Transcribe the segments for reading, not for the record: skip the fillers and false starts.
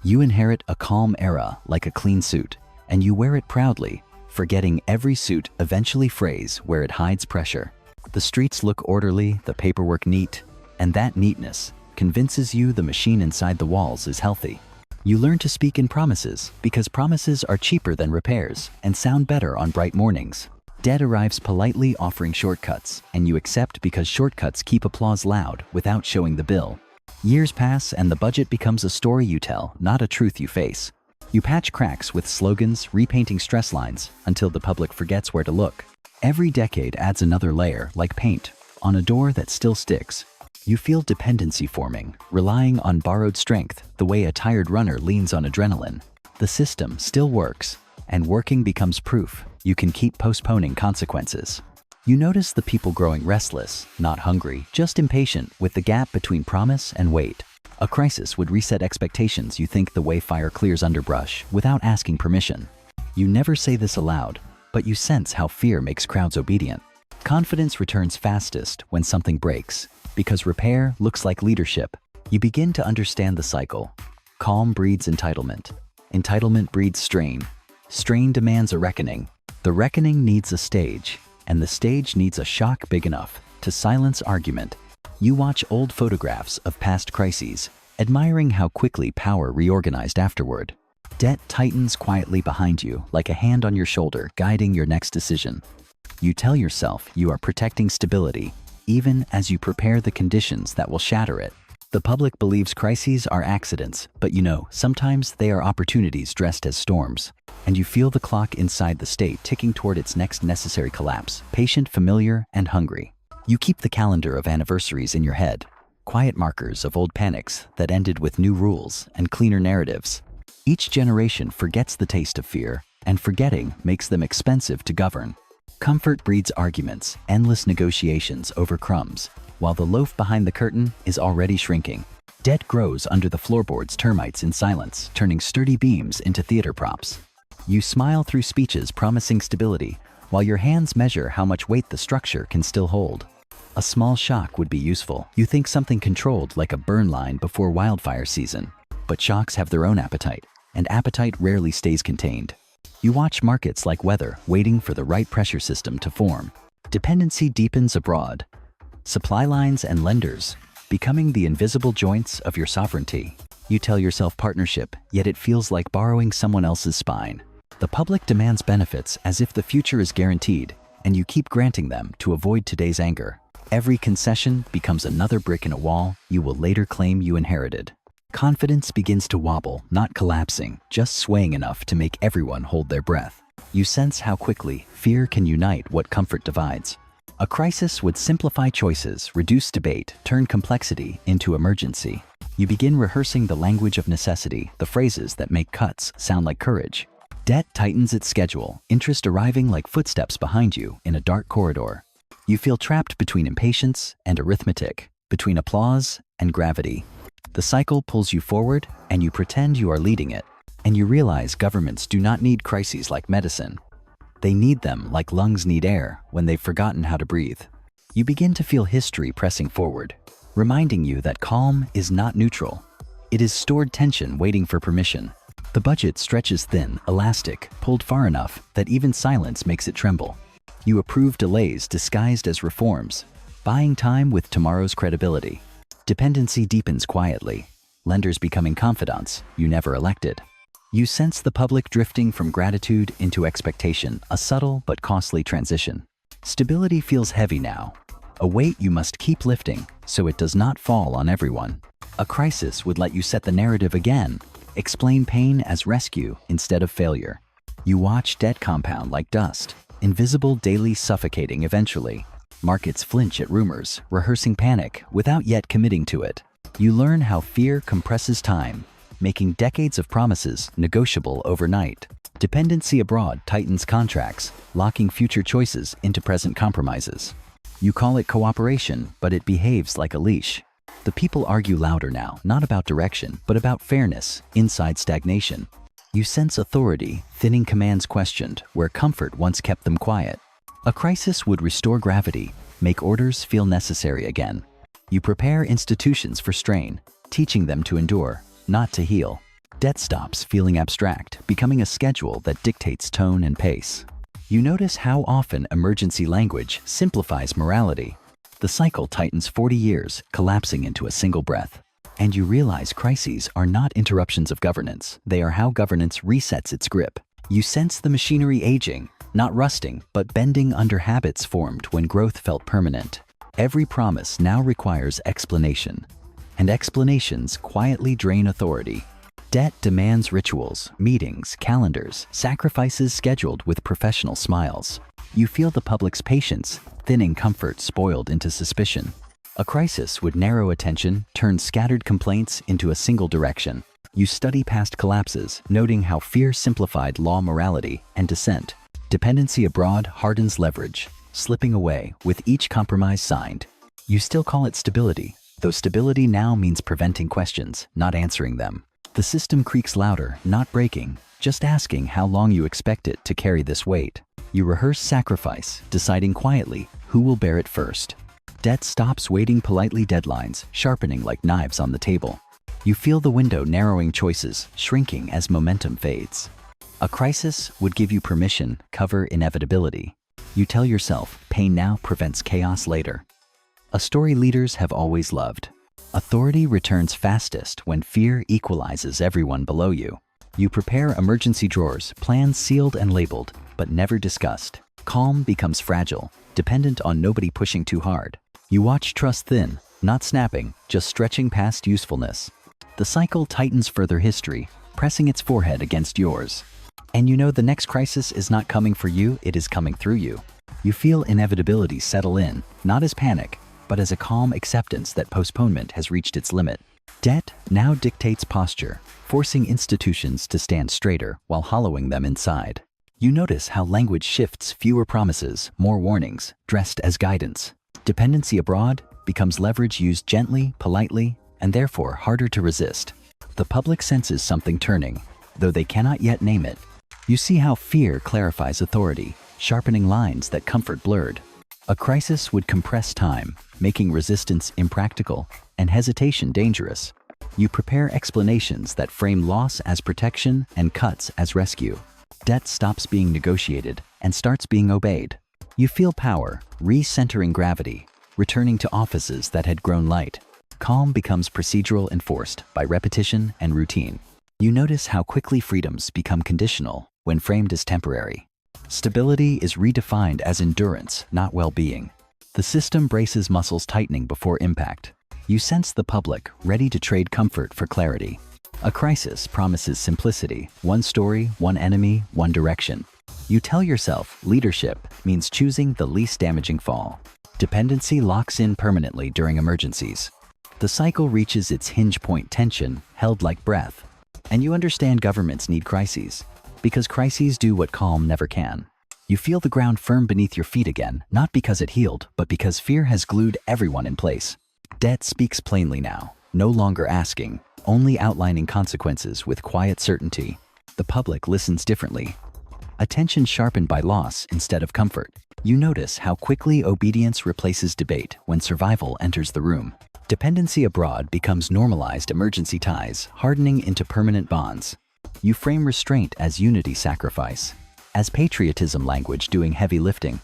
You inherit a calm era like a clean suit, and you wear it proudly, forgetting every suit eventually frays where it hides pressure. The streets look orderly, the paperwork neat, and that neatness convinces you the machine inside the walls is healthy. You learn to speak in promises because promises are cheaper than repairs and sound better on bright mornings. Debt arrives politely offering shortcuts, and you accept because shortcuts keep applause loud without showing the bill. Years pass and the budget becomes a story you tell, not a truth you face. You patch cracks with slogans, repainting stress lines until the public forgets where to look. Every decade adds another layer, like paint, on a door that still sticks. You feel dependency forming, relying on borrowed strength the way a tired runner leans on adrenaline. The system still works, and working becomes proof you can keep postponing consequences. You notice the people growing restless, not hungry, just impatient with the gap between promise and wait. A crisis would reset expectations. You think the way fire clears underbrush without asking permission. You never say this aloud, but you sense how fear makes crowds obedient. Confidence returns fastest when something breaks, because repair looks like leadership. You begin to understand the cycle. Calm breeds entitlement. Entitlement breeds strain. Strain demands a reckoning. The reckoning needs a stage, and the stage needs a shock big enough to silence argument. You watch old photographs of past crises, admiring how quickly power reorganized afterward. Debt tightens quietly behind you, like a hand on your shoulder guiding your next decision. You tell yourself you are protecting stability, even as you prepare the conditions that will shatter it. The public believes crises are accidents, but sometimes they are opportunities dressed as storms. And you feel the clock inside the state ticking toward its next necessary collapse, patient, familiar, and hungry. You keep the calendar of anniversaries in your head, quiet markers of old panics that ended with new rules and cleaner narratives. Each generation forgets the taste of fear, and forgetting makes them expensive to govern. Comfort breeds arguments, endless negotiations over crumbs, while the loaf behind the curtain is already shrinking. Debt grows under the floorboards, termites in silence, turning sturdy beams into theater props. You smile through speeches promising stability, while your hands measure how much weight the structure can still hold. A small shock would be useful. You think something controlled, like a burn line before wildfire season. But shocks have their own appetite, and appetite rarely stays contained. You watch markets like weather, waiting for the right pressure system to form. Dependency deepens abroad. Supply lines and lenders becoming the invisible joints of your sovereignty. You tell yourself partnership, yet it feels like borrowing someone else's spine. The public demands benefits as if the future is guaranteed, and you keep granting them to avoid today's anger. Every concession becomes another brick in a wall you will later claim you inherited. Confidence begins to wobble, not collapsing, just swaying enough to make everyone hold their breath. You sense how quickly fear can unite what comfort divides. A crisis would simplify choices, reduce debate, turn complexity into emergency. You begin rehearsing the language of necessity, the phrases that make cuts sound like courage. Debt tightens its schedule, interest arriving like footsteps behind you in a dark corridor. You feel trapped between impatience and arithmetic, between applause and gravity. The cycle pulls you forward, and you pretend you are leading it. And you realize governments do not need crises like medicine. They need them like lungs need air when they've forgotten how to breathe. You begin to feel history pressing forward, reminding you that calm is not neutral. It is stored tension waiting for permission. The budget stretches thin, elastic, pulled far enough that even silence makes it tremble. You approve delays disguised as reforms, buying time with tomorrow's credibility. Dependency deepens quietly, lenders becoming confidants you never elected. You sense the public drifting from gratitude into expectation, a subtle but costly transition. Stability feels heavy now, a weight you must keep lifting so it does not fall on everyone. A crisis would let you set the narrative again, explain pain as rescue instead of failure. You watch debt compound like dust, invisible daily suffocating eventually. Markets flinch at rumors, rehearsing panic without yet committing to it. You learn how fear compresses time, making decades of promises negotiable overnight. Dependency abroad tightens contracts, locking future choices into present compromises. You call it cooperation, but it behaves like a leash. The people argue louder now, not about direction, but about fairness, inside stagnation. You sense authority, thinning commands questioned, where comfort once kept them quiet. A crisis would restore gravity, make orders feel necessary again. You prepare institutions for strain, teaching them to endure, not to heal. Debt stops feeling abstract, becoming a schedule that dictates tone and pace. You notice how often emergency language simplifies morality. The cycle tightens 40 years, collapsing into a single breath. And you realize crises are not interruptions of governance. They are how governance resets its grip. You sense the machinery aging, not rusting, but bending under habits formed when growth felt permanent. Every promise now requires explanation, and explanations quietly drain authority. Debt demands rituals, meetings, calendars, sacrifices scheduled with professional smiles. You feel the public's patience, thinning comfort spoiled into suspicion. A crisis would narrow attention, turn scattered complaints into a single direction. You study past collapses, noting how fear simplified law morality and dissent. Dependency abroad hardens leverage, slipping away with each compromise signed. You still call it stability, though stability now means preventing questions, not answering them. The system creaks louder, not breaking, just asking how long you expect it to carry this weight. You rehearse sacrifice, deciding quietly who will bear it first. Debt stops waiting politely, deadlines sharpening like knives on the table. You feel the window narrowing, choices shrinking as momentum fades. A crisis would give you permission, cover inevitability. You tell yourself pain now prevents chaos later. A story leaders have always loved. Authority returns fastest when fear equalizes everyone below you. You prepare emergency drawers, plans sealed and labeled, but never discussed. Calm becomes fragile, dependent on nobody pushing too hard. You watch trust thin, not snapping, just stretching past usefulness. The cycle tightens further, history pressing its forehead against yours. And you know the next crisis is not coming for you, it is coming through you. You feel inevitability settle in, not as panic, but as a calm acceptance that postponement has reached its limit. Debt now dictates posture, forcing institutions to stand straighter while hollowing them inside. You notice how language shifts, fewer promises, more warnings, dressed as guidance. Dependency abroad becomes leverage used gently, politely, and therefore harder to resist. The public senses something turning, though they cannot yet name it. You see how fear clarifies authority, sharpening lines that comfort blurred. A crisis would compress time, making resistance impractical and hesitation dangerous. You prepare explanations that frame loss as protection and cuts as rescue. Debt stops being negotiated and starts being obeyed. You feel power, recentering gravity, returning to offices that had grown light. Calm becomes procedural, enforced by repetition and routine. You notice how quickly freedoms become conditional when framed as temporary. Stability is redefined as endurance, not well-being. The system braces muscles tightening before impact. You sense the public ready to trade comfort for clarity. A crisis promises simplicity, one story, one enemy, one direction. You tell yourself leadership means choosing the least damaging fall. Dependency locks in permanently during emergencies. The cycle reaches its hinge point, tension held like breath. And you understand governments need crises, because crises do what calm never can. You feel the ground firm beneath your feet again, not because it healed, but because fear has glued everyone in place. Debt speaks plainly now, no longer asking, only outlining consequences with quiet certainty. The public listens differently. Attention sharpened by loss instead of comfort. You notice how quickly obedience replaces debate when survival enters the room. Dependency abroad becomes normalized emergency ties, hardening into permanent bonds. You frame restraint as unity sacrifice, as patriotism language doing heavy lifting.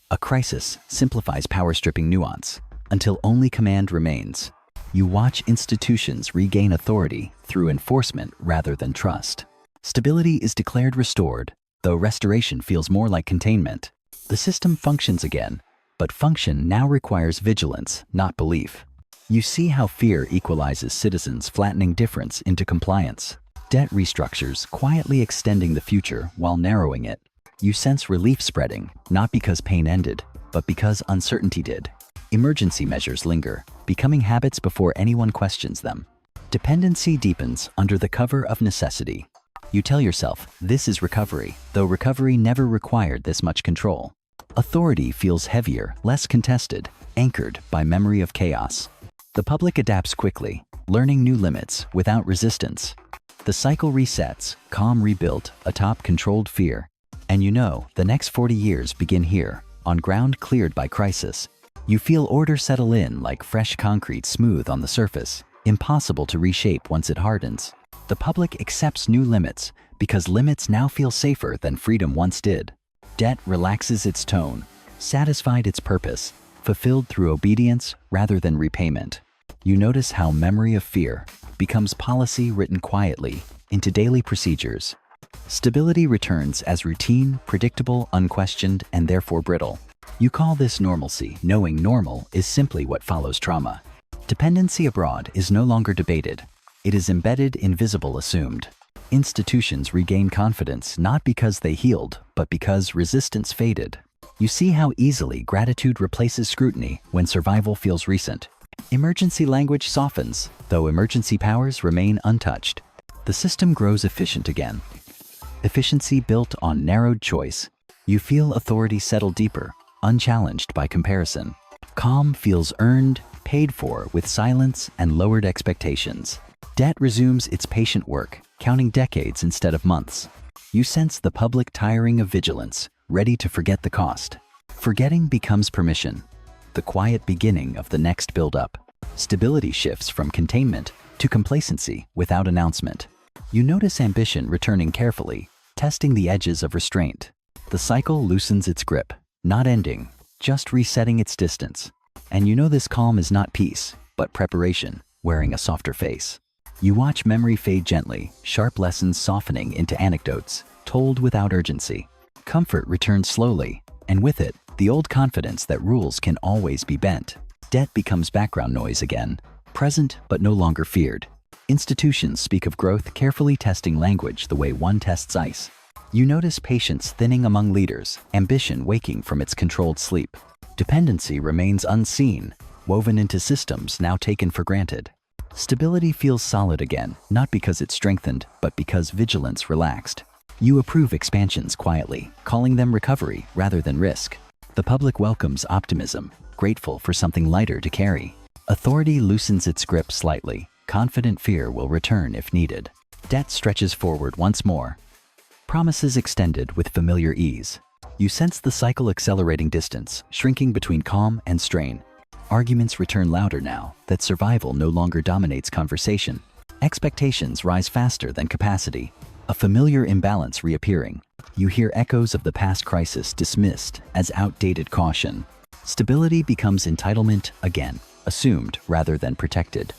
A crisis simplifies power-stripping nuance until only command remains. You watch institutions regain authority through enforcement rather than trust. Stability is declared restored, though restoration feels more like containment. The system functions again, but function now requires vigilance, not belief. You see how fear equalizes citizens, flattening difference into compliance. Debt restructures, quietly extending the future while narrowing it. You sense relief spreading, not because pain ended, but because uncertainty did. Emergency measures linger, becoming habits before anyone questions them. Dependency deepens under the cover of necessity. You tell yourself, this is recovery, though recovery never required this much control. Authority feels heavier, less contested, anchored by memory of chaos. The public adapts quickly, learning new limits without resistance. The cycle resets, calm rebuilt atop controlled fear. And you know, the next 40 years begin here, on ground cleared by crisis. You feel order settle in like fresh concrete, smooth on the surface, impossible to reshape once it hardens. The public accepts new limits because limits now feel safer than freedom once did. Debt relaxes its tone, satisfied its purpose, fulfilled through obedience rather than repayment. You notice how memory of fear becomes policy written quietly into daily procedures. Stability returns as routine, predictable, unquestioned, and therefore brittle. You call this normalcy, knowing normal is simply what follows trauma. Dependency abroad is no longer debated. It is embedded, invisible, assumed. Institutions regain confidence not because they healed, but because resistance faded. You see how easily gratitude replaces scrutiny when survival feels recent. Emergency language softens, though emergency powers remain untouched. The system grows efficient again. Efficiency built on narrowed choice. You feel authority settle deeper, unchallenged by comparison. Calm feels earned, paid for with silence and lowered expectations. Debt resumes its patient work, counting decades instead of months. You sense the public tiring of vigilance, ready to forget the cost. Forgetting becomes permission, the quiet beginning of the next build-up. Stability shifts from containment to complacency without announcement. You notice ambition returning carefully, testing the edges of restraint. The cycle loosens its grip, not ending, just resetting its distance. And you know this calm is not peace, but preparation, wearing a softer face. You watch memory fade gently, sharp lessons softening into anecdotes, told without urgency. Comfort returns slowly, and with it, the old confidence that rules can always be bent. Debt becomes background noise again, present but no longer feared. Institutions speak of growth, carefully testing language the way one tests ice. You notice patience thinning among leaders, ambition waking from its controlled sleep. Dependency remains unseen, woven into systems now taken for granted. Stability feels solid again, not because it strengthened, but because vigilance relaxed. You approve expansions quietly, calling them recovery rather than risk. The public welcomes optimism, grateful for something lighter to carry. Authority loosens its grip slightly. Confident fear will return if needed. Debt stretches forward once more. Promises extended with familiar ease. You sense the cycle accelerating distance, shrinking between calm and strain. Arguments return louder now that survival no longer dominates conversation. Expectations rise faster than capacity. A familiar imbalance reappearing. You hear echoes of the past crisis dismissed as outdated caution. Stability becomes entitlement again, assumed rather than protected.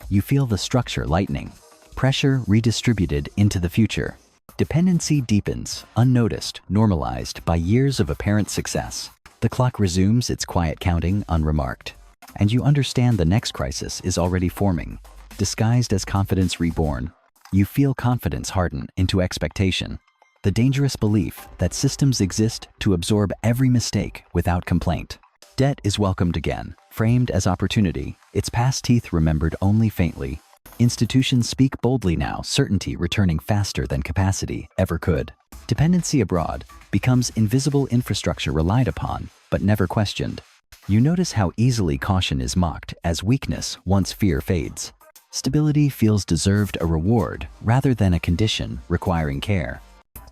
You feel the structure lightening, pressure redistributed into the future. Dependency deepens, unnoticed, normalized by years of apparent success. The clock resumes its quiet counting unremarked. And you understand the next crisis is already forming, disguised as confidence reborn. You feel confidence harden into expectation. The dangerous belief that systems exist to absorb every mistake without complaint. Debt is welcomed again, framed as opportunity, its past teeth remembered only faintly. Institutions speak boldly now, certainty returning faster than capacity ever could. Dependency abroad becomes invisible infrastructure relied upon, but never questioned. You notice how easily caution is mocked as weakness once fear fades. Stability feels deserved a reward rather than a condition requiring care.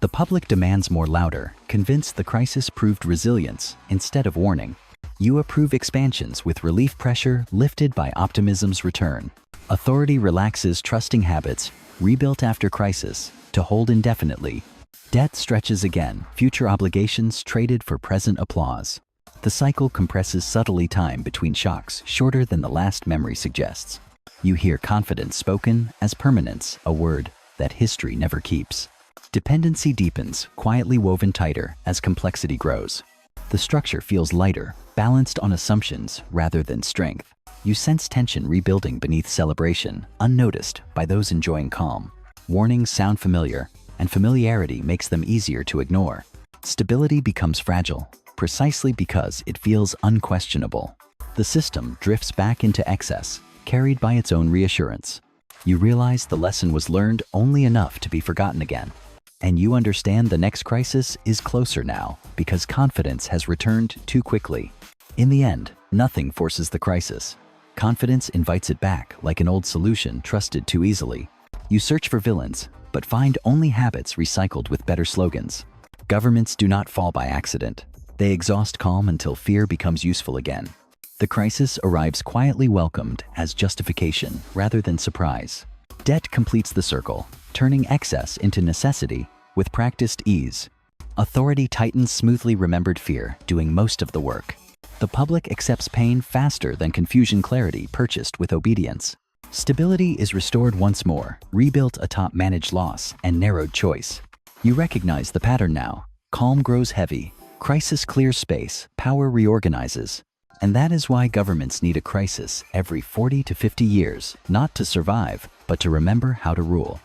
The public demands more louder, convinced the crisis proved resilience instead of warning. You approve expansions with relief pressure lifted by optimism's return. Authority relaxes trusting habits, rebuilt after crisis, to hold indefinitely. Debt stretches again, future obligations traded for present applause. The cycle compresses subtly time between shocks, shorter than the last memory suggests. You hear confidence spoken as permanence, a word that history never keeps. Dependency deepens, quietly woven tighter as complexity grows. The structure feels lighter, balanced on assumptions rather than strength. You sense tension rebuilding beneath celebration, unnoticed by those enjoying calm. Warnings sound familiar, and familiarity makes them easier to ignore. Stability becomes fragile, precisely because it feels unquestionable. The system drifts back into excess, carried by its own reassurance. You realize the lesson was learned only enough to be forgotten again. And you understand the next crisis is closer now because confidence has returned too quickly. In the end, nothing forces the crisis. Confidence invites it back like an old solution trusted too easily. You search for villains, but find only habits recycled with better slogans. Governments do not fall by accident. They exhaust calm until fear becomes useful again. The crisis arrives quietly welcomed as justification rather than surprise. Debt completes the circle, turning excess into necessity with practiced ease. Authority tightens smoothly remembered fear, doing most of the work. The public accepts pain faster than confusion clarity purchased with obedience. Stability is restored once more, rebuilt atop managed loss and narrowed choice. You recognize the pattern now. Calm grows heavy, crisis clears space, power reorganizes. And that is why governments need a crisis every 40 to 50 years, not to survive, but to remember how to rule.